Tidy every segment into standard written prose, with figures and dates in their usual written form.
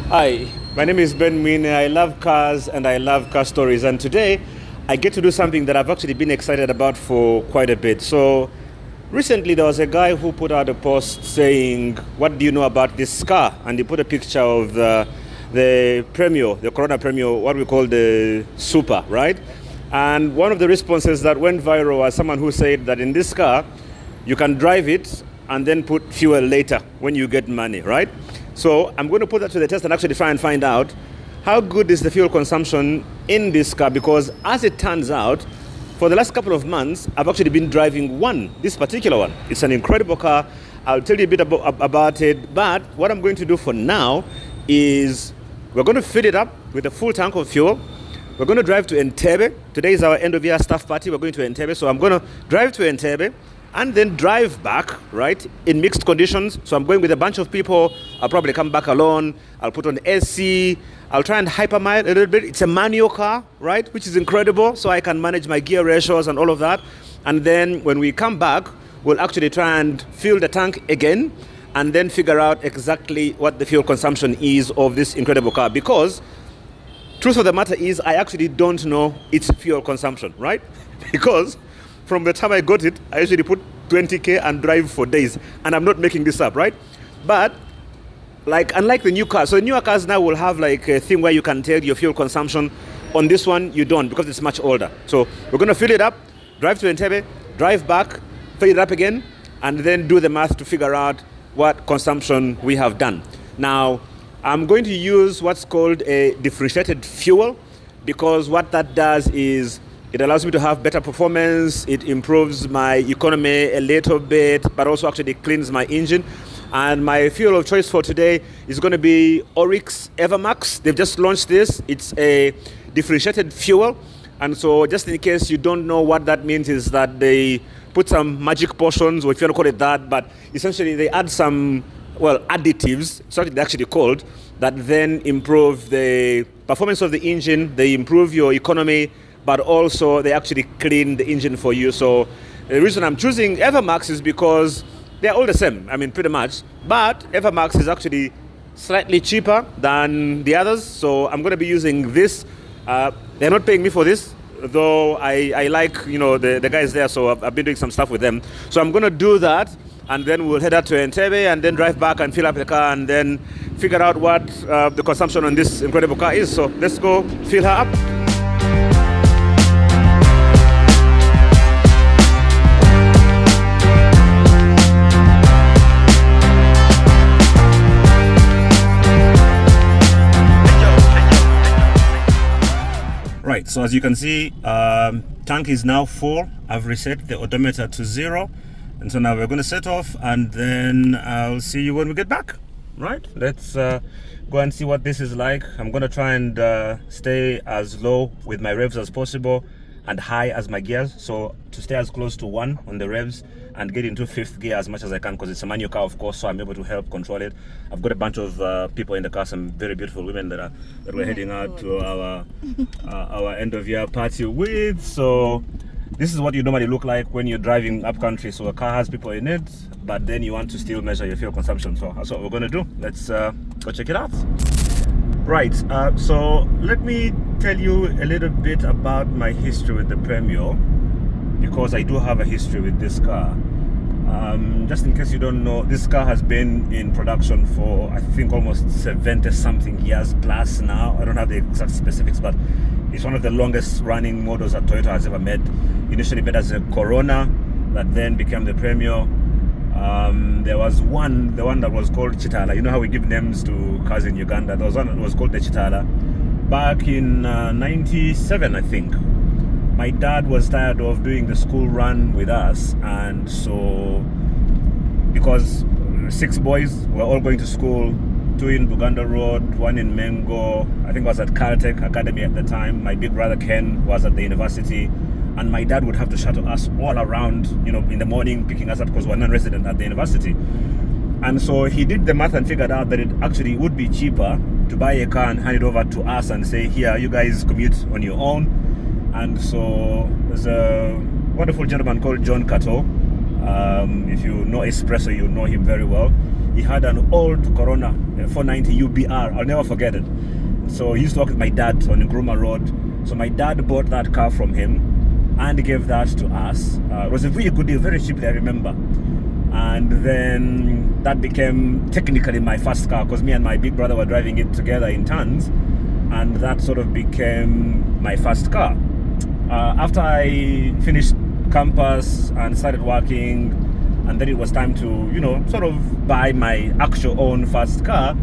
Hi, my name is Ben Mine. I love cars and I love car stories. And today I get to do something that I've actually been excited about for quite a bit. So recently there was a guy who put out a post saying, "What do you know about this car?" And he put a picture of the Premio, the Toyota Premio, what we call the Super, right? And one of the responses that went viral was someone who said that in this car, you can drive it and then put fuel later when you get money, right? So I'm going to put that to the test and actually try and find out how good is the fuel consumption in this car, because as it turns out, for the last couple of months, I've actually been driving this particular one. It's an incredible car. I'll tell you a bit about it, but what I'm going to do for now is we're going to fill it up with a full tank of fuel. We're going to drive to Entebbe. Today is our end of year staff party. We're going to Entebbe. So I'm going to drive to Entebbe and then drive back, right, in mixed conditions. So I'm going with a bunch of people. I'll probably come back alone. I'll put on AC. I'll try and hypermile a little bit. It's a manual car, right, which is incredible. So I can manage my gear ratios and all of that. And then when we come back, we'll actually try and fill the tank again and then figure out exactly what the fuel consumption is of this incredible car. Because truth of the matter is, I actually don't know its fuel consumption, right? Because from the time I got it, I usually put 20k and drive for days. And I'm not making this up, right? But unlike the new cars, so the newer cars now will have like a thing where you can tell your fuel consumption. On this one, you don't, because it's much older. So we're going to fill it up, drive to Entebbe, drive back, fill it up again, and then do the math to figure out what consumption we have done. Now, I'm going to use what's called a differentiated fuel, because what that does is it allows me to have better performance, it improves my economy a little bit, but also actually cleans my engine. And my fuel of choice for today is going to be Oryx Evermax. They've just launched this. It's a differentiated fuel. And so just in case you don't know what that means, is that they put some magic potions, or if you want to call it that, but essentially they add some, additives, it's what they're actually called, that then improve the performance of the engine, they improve your economy, but also they actually clean the engine for you. So the reason I'm choosing Evermax is because they're all the same, pretty much. But Evermax is actually slightly cheaper than the others. So I'm going to be using this. They're not paying me for this, though I like, the guys there. So I've been doing some stuff with them. So I'm going to do that. And then we'll head out to Entebbe and then drive back and fill up the car and then figure out what the consumption on this incredible car is. So let's go fill her up. Right, so as you can see, tank is now full. I've reset the odometer to 0. And so now we're going to set off, and then I'll see you when we get back. Right, let's go and see what this is like. I'm going to try and stay as low with my revs as possible and high as my gears. So to stay as close to 1 on the revs and get into 5th gear as much as I can, because it's a manual car, of course, so I'm able to help control it. I've got a bunch of people in the car, some very beautiful women that we're heading out to our end of year party with. So this is what you normally look like when you're driving up country. So a car has people in it, but then you want to still measure your fuel consumption. So that's what we're going to do. Let's go check it out. Right, so let me tell you a little bit about my history with the Premio, because I do have a history with this car. Just in case you don't know, this car has been in production for, I think, almost 70 something years plus now. I don't have the exact specifics, but it's one of the longest running models that Toyota has ever made. Initially made as a Corona, that then became the Premio. There was the one that was called Chitala. You know how we give names to cars in Uganda? There was one that was called the Chitala back in 97, I think. My dad was tired of doing the school run with us, and so because 6 boys were all going to school, 2 in Buganda Road, 1 in Mengo, I think I was at Caltech Academy at the time. My big brother Ken was at the university, and my dad would have to shuttle us all around, in the morning, picking us up because we're non-resident at the university. And so he did the math and figured out that it actually would be cheaper to buy a car and hand it over to us and say, here, you guys commute on your own. And so there's a wonderful gentleman called John Cato. If you know Espresso, you know him very well. he had an old Corona 490 UBR. I'll never forget it. So he used to work with my dad on Nkrumah Road. So my dad bought that car from him and gave that to us. It was a really good deal, very cheaply, I remember. And then that became technically my first car, because me and my big brother were driving it together in tons, and that sort of became my first car. After I finished campus and started working, and then it was time to, sort of buy my actual own first car.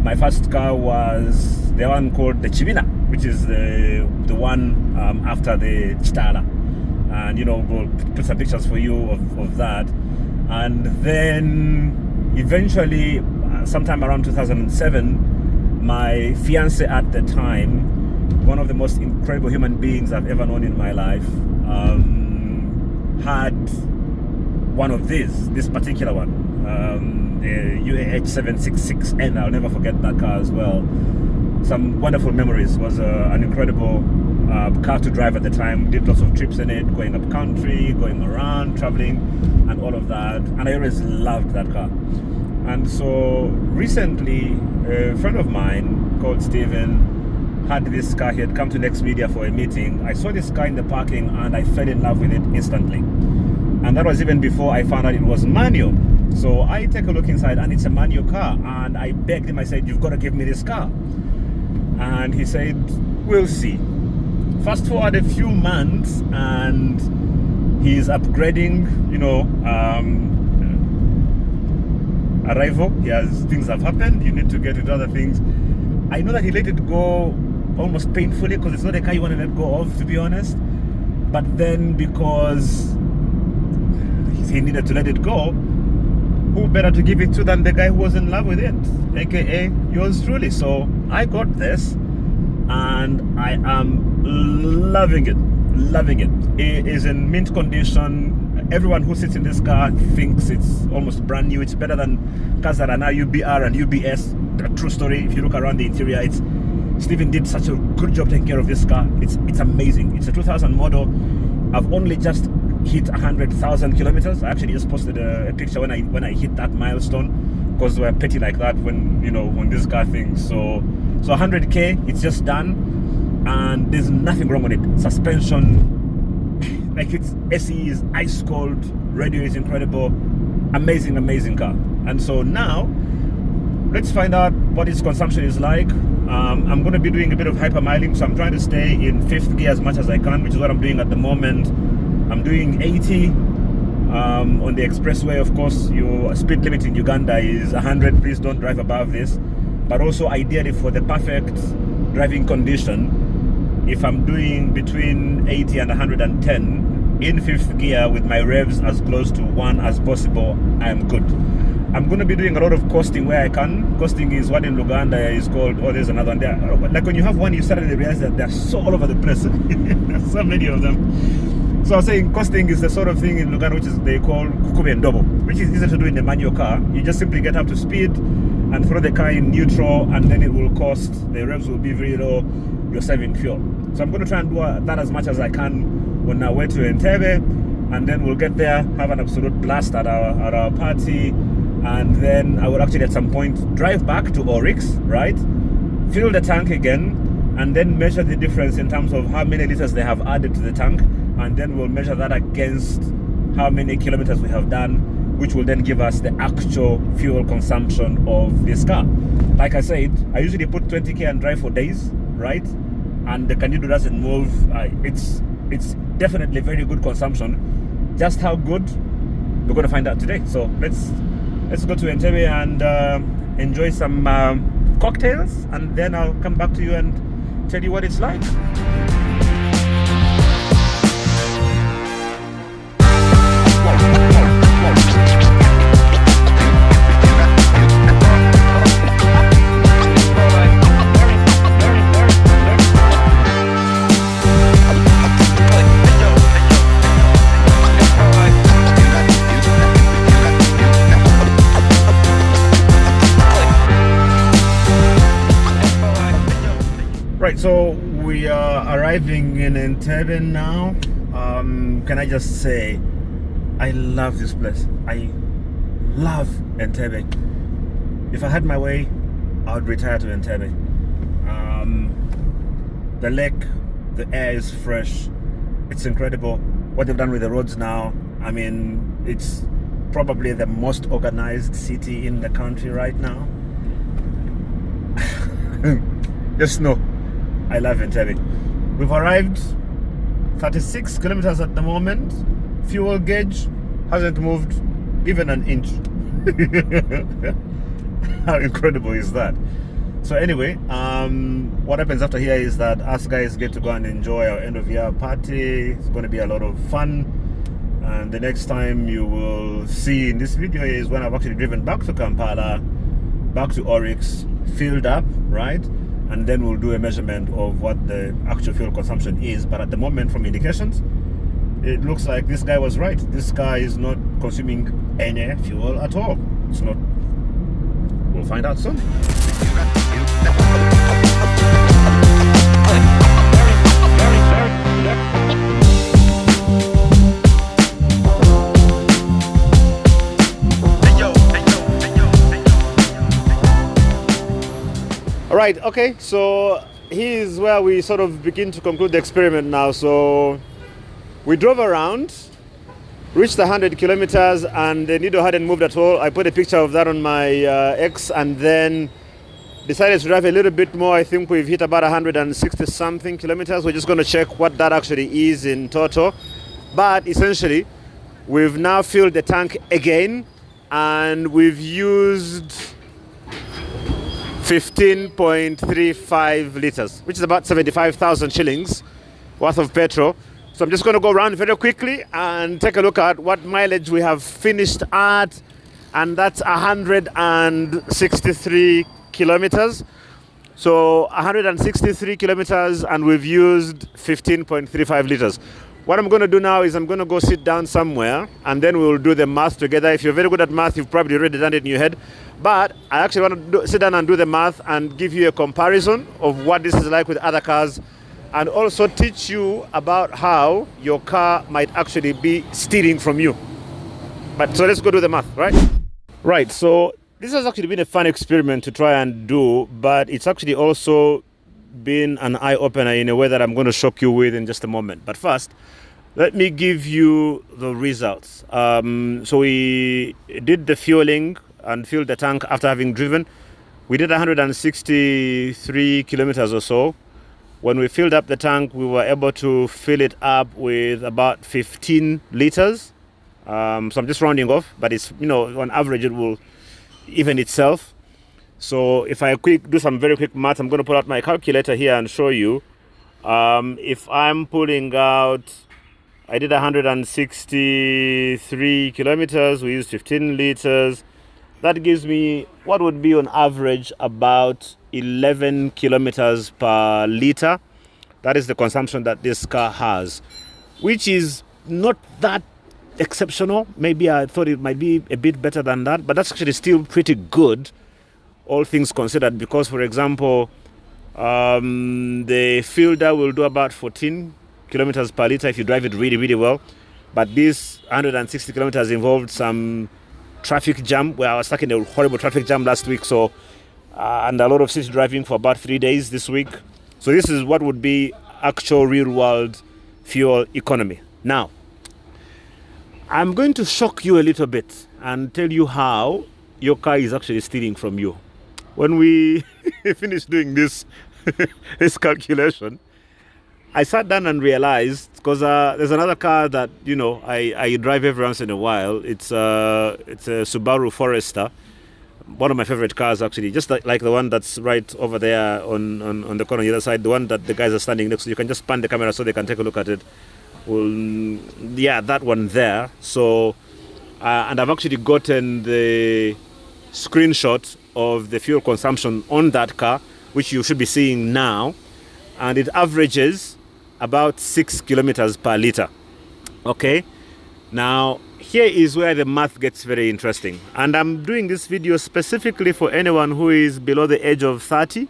My first car was the one called the Chivina, which is the one after the Chitala. And, we'll put some pictures for you of that. And then eventually, sometime around 2007, my fiance at the time, one of the most incredible human beings I've ever known in my life, had one of this particular one, the UAH 766N. I'll never forget that car as well. Some wonderful memories. It was an incredible car to drive at the time. Did lots of trips in it, going up country, going around, traveling, and all of that. And I always loved that car. And so recently, a friend of mine called Steven had this car. He had come to Next Media for a meeting. I saw this car in the parking and I fell in love with it instantly. And that was even before I found out it was manual. So I take a look inside and it's a manual car. And I begged him, I said, "You've got to give me this car." And he said, "We'll see." Fast forward a few months and he's upgrading, arrival. Things have happened. You need to get into other things. I know that he let it go almost painfully, because it's not a car you want to let go of, to be honest. But then, because he needed to let it go, who better to give it to than the guy who was in love with it, aka yours truly. So I got this and I am loving it. It is in mint condition. Everyone who sits in this car thinks it's almost brand new. It's better than cars that are now UBR and UBS. A true story. If you look around the interior, Steven did such a good job taking care of this car. It's amazing. It's a 2000 model. I've only just hit 100,000 kilometers. I actually just posted a picture when I hit that milestone, because we're petty like that when this car thinks. So 100k, it's just done, and there's nothing wrong with it. Suspension, like it's SE is ice cold, radio is incredible, amazing car. And so now let's find out what its consumption is like. I'm going to be doing a bit of hypermiling, so I'm trying to stay in fifth gear as much as I can, which is what I'm doing at the moment. I'm doing 80 on the expressway. Of course, your speed limit in Uganda is 100. Please don't drive above this. But also, ideally, for the perfect driving condition, if I'm doing between 80 and 110 in fifth gear with my revs as close to 1 as possible, I'm good. I'm going to be doing a lot of coasting where I can. Coasting is what in Uganda is called, there's another one there. Like when you have one, you suddenly realize that they're so all over the place. There's so many of them. So I was saying coasting is the sort of thing in Uganda which is they call kukube and double, which is easy to do in a manual car. You just simply get up to speed and throw the car in neutral, and then it will coast. The revs will be very low. You're saving fuel. So I'm going to try and do that as much as I can on our way to Entebbe, and then we'll get there, have an absolute blast at our party, and then I will actually at some point drive back to Oryx, right? Fill the tank again, and then measure the difference in terms of how many liters they have added to the tank, and then we'll measure that against how many kilometers we have done, which will then give us the actual fuel consumption of this car. Like I said, I usually put 20k and drive for days, right? And the Candido doesn't move. It's definitely very good consumption. Just how good, we're going to find out today. So let's go to Entebbe and enjoy some cocktails, and then I'll come back to you and tell you what it's like. Right, so we are arriving in Entebbe now. Can I just say, I love this place. I love Entebbe. If I had my way, I would retire to Entebbe. The lake, the air is fresh. It's incredible what they've done with the roads now. I mean, it's probably the most organized city in the country right now. Just know, I love Entebbe. We've arrived, 36 kilometers at the moment. Fuel gauge hasn't moved even an inch. How incredible is that? So anyway, what happens after here is that us guys get to go and enjoy our end of year party. It's going to be a lot of fun. And the next time you will see in this video is when I've actually driven back to Kampala, back to Oryx, filled up, right? And then we'll do a measurement of what the actual fuel consumption is. But at the moment, from indications, it looks like this guy was right. This car is not consuming any fuel at all. It's not. We'll find out soon. All right, okay, so here's where we sort of begin to conclude the experiment now. So we drove around, reached the 100 kilometers, and the needle hadn't moved at all. I put a picture of that on my X, and then decided to drive a little bit more. I think we've hit about 160 something kilometers. We're just going to check what that actually is in total. But essentially, we've now filled the tank again, and we've used 15.35 liters, which is about 75,000 shillings worth of petrol. So I'm just going to go around very quickly and take a look at what mileage we have finished at, and that's 163 kilometers. So 163 kilometers, and we've used 15.35 liters. What I'm going to do now is I'm going to go sit down somewhere, and then we'll do the math together. If you're very good at math, you've probably already done it in your head. But I actually want to sit down and do the math and give you a comparison of what this is like with other cars, and also teach you about how your car might actually be stealing from you. But so let's go do the math, right? Right, so this has actually been a fun experiment to try and do, but it's actually also been an eye-opener in a way that I'm going to shock you with in just a moment. But first, let me give you the results. So we did the fueling and filled the tank after having driven. We did 163 kilometers or so. When we filled up the tank, we were able to fill it up with about 15 liters. So I'm just rounding off, but it's, on average it will even itself. So if I do some very quick math, I'm going to pull out my calculator here and show you. If I'm pulling out, I did 163 kilometers, we used 15 liters. That gives me what would be on average about 11 kilometers per liter. That is the consumption that this car has, which is not that exceptional. Maybe I thought it might be a bit better than that, but that's actually still pretty good, all things considered, because, for example, the Fielder will do about 14 kilometers per liter if you drive it really, really well. But this 160 kilometers involved some traffic jam, where I was stuck in a horrible traffic jam last week, so and a lot of city driving for about 3 days this week. So this is what would be actual real-world fuel economy. Now, I'm going to shock you a little bit and tell you how your car is actually stealing from you. When we finished doing this this calculation, I sat down and realized, because there's another car that I drive every once in a while. It's a Subaru Forester, one of my favorite cars actually, just like the one that's right over there on the corner on the other side, the one that the guys are standing next to. You can just pan the camera so they can take a look at it. Yeah, that one there. So and I've actually gotten the screenshot of the fuel consumption on that car, which you should be seeing now, and it averages about 6 kilometers per liter. Okay, now here is where the math gets very interesting, and I'm doing this video specifically for anyone who is below the age of 30.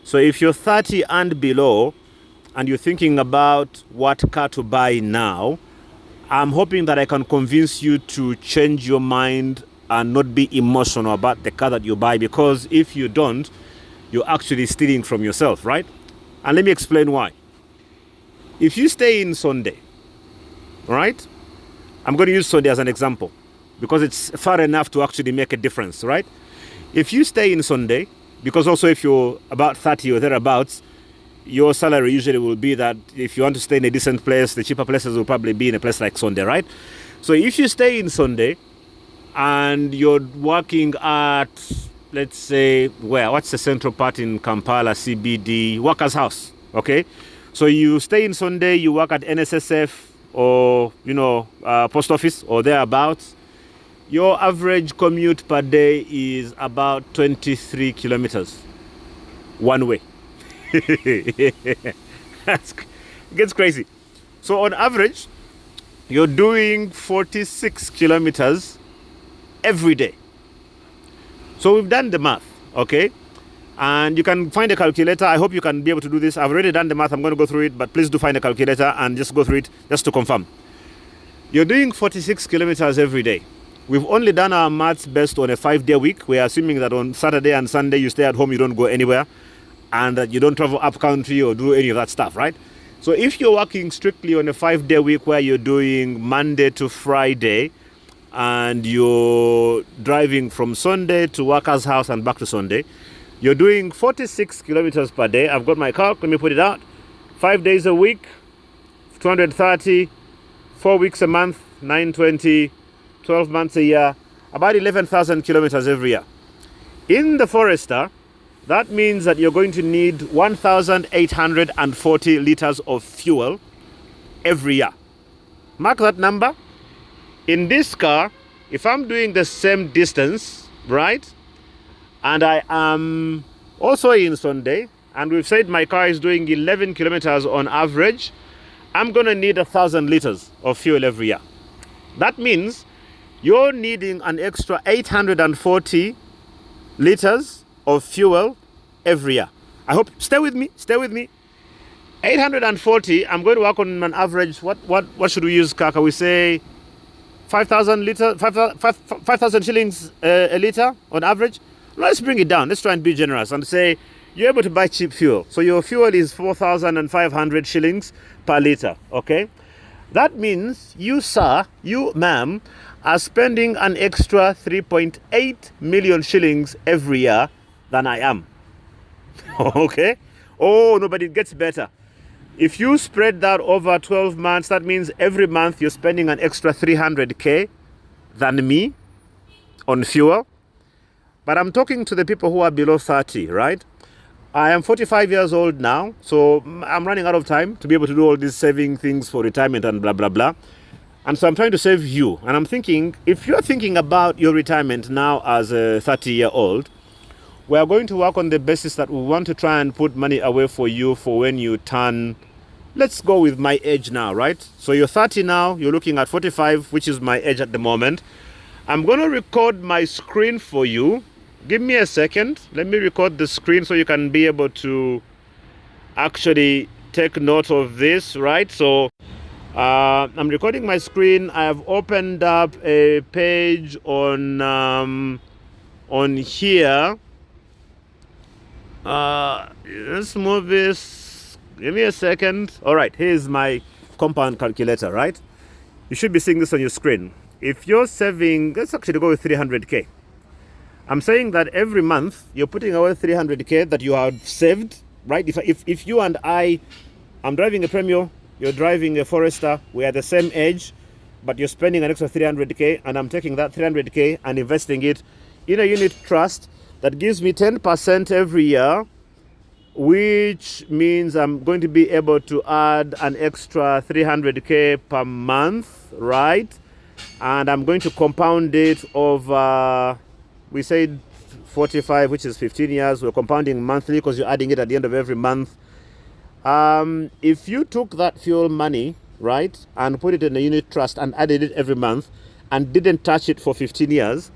So if you're 30 and below and you're thinking about what car to buy now, I'm hoping that I can convince you to change your mind and not be emotional about the car that you buy, because if you don't, you're actually stealing from yourself, right? And let me explain why. If you stay in Sunday, right? I'm going to use Sunday as an example because it's far enough to actually make a difference, right? If you stay in Sunday, because also if you're about 30 or thereabouts, your salary usually will be that if you want to stay in a decent place, the cheaper places will probably be in a place like Sunday, right? So if you stay in Sunday and you're working at, let's say, what's the central part in Kampala, CBD, Workers' House, okay? So you stay in Sunday, you work at NSSF or, post office or thereabouts. Your average commute per day is about 23 kilometers one way. It gets crazy. So on average, you're doing 46 kilometers every day. So we've done the math, okay? And you can find a calculator. I hope you can be able to do this. I've already done the math. I'm going to go through it, but please do find a calculator and just go through it just to confirm. You're doing 46 kilometers every day. We've only done our maths based on a 5-day week. We're assuming that on Saturday and Sunday you stay at home, you don't go anywhere, and that you don't travel up country or do any of that stuff, right? So if you're working strictly on a 5-day week where you're doing Monday to Friday, and you're driving from Sunday to Workers' House and back to Sunday, you're doing 46 kilometers per day. I've got my calc, let me put it out. 5 days a week, 230, 4 weeks a month, 920, 12 months a year, about 11,000 kilometers every year. In the Forester, that means that you're going to need 1,840 liters of fuel every year. Mark that number. In this car, if I'm doing the same distance, right, and I am also in Sunday, and we've said my car is doing 11 kilometers on average, I'm going to need 1,000 liters of fuel every year. That means you're needing an extra 840 liters of fuel every year. I hope, stay with me. 840, I'm going to work on an average, what should we use, Kaka? We say 5,000 shillings a liter on average. Let's bring it down. Let's try and be generous and say you're able to buy cheap fuel. So your fuel is 4,500 shillings per liter, okay? That means you, sir, you, ma'am, are spending an extra 3.8 million shillings every year than I am. Okay? Oh, no, but it gets better. If you spread that over 12 months, that means every month you're spending an extra 300k than me on fuel. But I'm talking to the people who are below 30, right? I am 45 years old now, so I'm running out of time to be able to do all these saving things for retirement and blah, blah, blah. And so I'm trying to save you. And I'm thinking, if you're thinking about your retirement now as a 30-year-old, we are going to work on the basis that we want to try and put money away for you for when you turn, let's go with my age now, right? So you're 30 now, you're looking at 45, which is my age at the moment. I'm going to record my screen for you. Give me a second. Let me record the screen so you can be able to actually take note of this, right? So I'm recording my screen. I have opened up a page on here. Let's move this. Give me a second. All right, here's my compound calculator, right? You should be seeing this on your screen. If you're saving, let's actually go with 300k. I'm saying that every month you're putting away 300k that you have saved, right? If you and I'm driving a Premio, you're driving a Forester, we are the same age, but you're spending an extra 300k, and I'm taking that 300k and investing it in a unit trust that gives me 10% every year, which means I'm going to be able to add an extra 300k per month, right? And I'm going to compound it over, we said 45, which is 15 years. We're compounding monthly because you're adding it at the end of every month. If you took that fuel money, right, and put it in a unit trust and added it every month and didn't touch it for 15 years,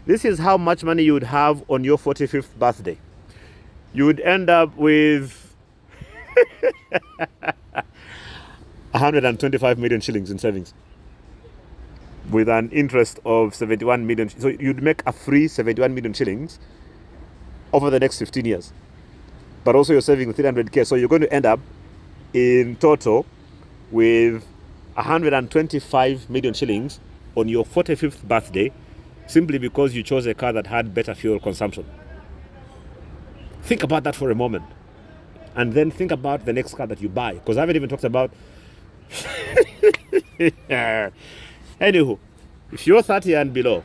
this is how much money you would have on your 45th birthday. You would end up with 125 million shillings in savings. with an interest of 71 million. So you'd make a free 71 million shillings over the next 15 years. But also you're saving 300k. So you're going to end up in total with 125 million shillings on your 45th birthday, simply because you chose a car that had better fuel consumption. Think about that for a moment. And then think about the next car that you buy. Because I haven't even talked about... Anywho, if you're 30 and below,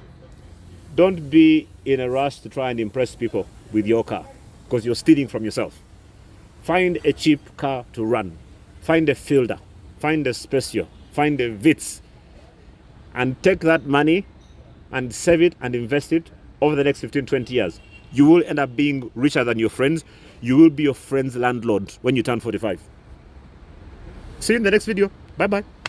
don't be in a rush to try and impress people with your car, because you're stealing from yourself. Find a cheap car to run. Find a Fielder. Find a Spacio. Find a Vitz. And take that money and save it and invest it over the next 15, 20 years. You will end up being richer than your friends. You will be your friend's landlord when you turn 45. See you in the next video. Bye-bye.